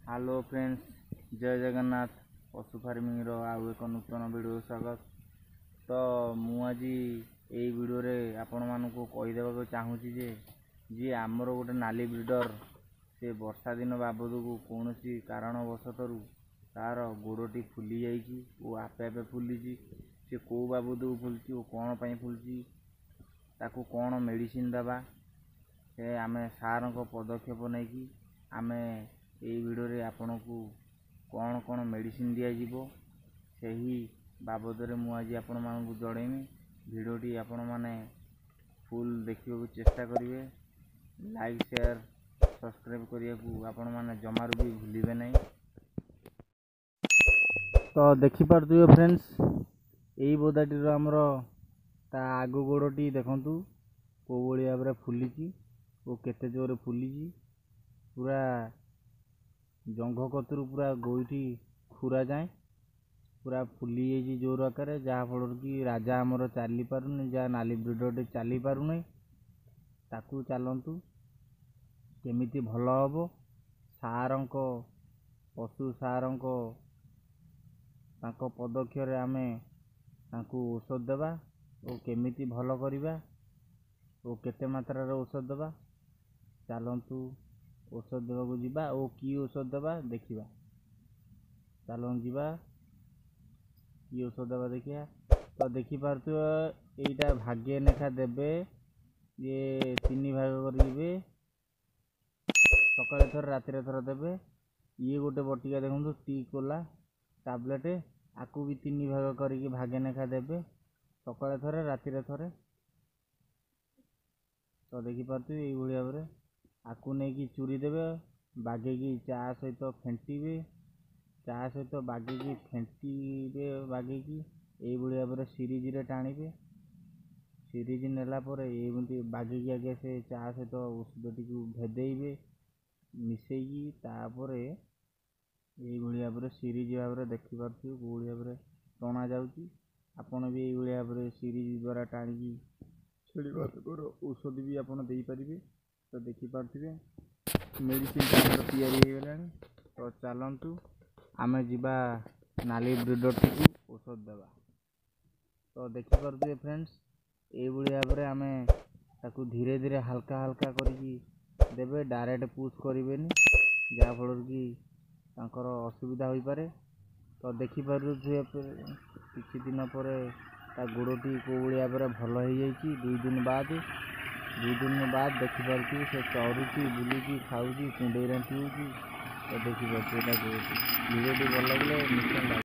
Hello friends, जय जगन्नाथ। पशु farming रो आउ एक नूतन वीडियो स्वागत। तो मु आज यही वीडियो रे आपण मानकु कहीदेवा चाहूँगी जे जी आमर गोटे नाली ब्रिडर से वर्षा दिन बाबद को कौन सी कारणवशतरू तार गोड़टी फुली जाइए और आपे आपे फुली से कौ बाबद को फुलची और कौन पाई फुलची ताकू कौन मेडिसिन दबा से आम सार पदक्षेप नहीं कि आमे यही वीडियो रे आपन को कौन कौन मेडिसिन दिज्व से ही बाबद में मुझे आपण मानक जड़ेमी। वीडियोटी आपण माने फुल देखा चेष्टा करेंगे। लाइक शेयर सब्सक्राइब करने को आपण माने जमारू भी भूलिबे नहीं। तो देखिपे फ्रेंड्स, यही बोदाटी आमर ता आग गोड़टी देखु कौ भाई भाव फुली और केते जोर फुली पूरा जंघ कतरू पूरा गोईठी खुरा जाए पूरा फुली जाइए जोर आकार, जहाँफल कि राजा आमर चली पारुनी, जहाँ नाली ब्रिडर चली पारुनी ताकू चलतु केमिति भल हम सार पशु सार पदक्षर आम औषध देवा और केमिति भल करवा और केते मात्रार औषध देवा चलतु औषध देवा जीवा और कि औषध देवा देखा। चलन जीवा कि औषध देवा देखिया। तो देखिपे यहीटा भाग्य लेखा देवे ये 3 भाग करेंगे, सकाଳେ थर रातिर थर देवे। ये गोटे बटिका देखो टी कोला टैबलेट आपको भी 3 भाग करके भागे लेखा देवे, सकाଳେ थरे रातिर थरे। तो देखिपे यही भाव में आपको नहीं चूरी देवे, बागेकी चा सहित फेंटे, चा सहित बागेकी फेंटे, बागेकी यही भाव में सीरीज टाणिबे। सीरीज नेला एमती बागेकी आगे से चा सहित औषधटी को भेदेबे मिसेकी तापर यही भाव में सीरीज भाव में देखिपे कौ भाव में टणा जाऊँगी। आपड़ भी यही भाव में सीरीज द्वारा टाणी छेड़ी औषध भी आपड़ दे पारे। तो देखिपे मेडिसिन या। तो चलतु आम जीवा नाली ब्रिडर टी औषध देवा। तो देखिपे फ्रेंड्स, ये भाव में आम ताकू धीरे धीरे हल्का हल्का करके डायरेक्ट पुश करें, जहाँफल कि असुविधा हो पारे। तो देखिपे किसी दिन पर गोड़टी कौ भाव में भल हो जाए। 2 दिन बाद देखिपे से चरुची बुलूची खाऊँ कुंडे रांटी हो। तो देखिए वीडियो भल लगे निश्चय।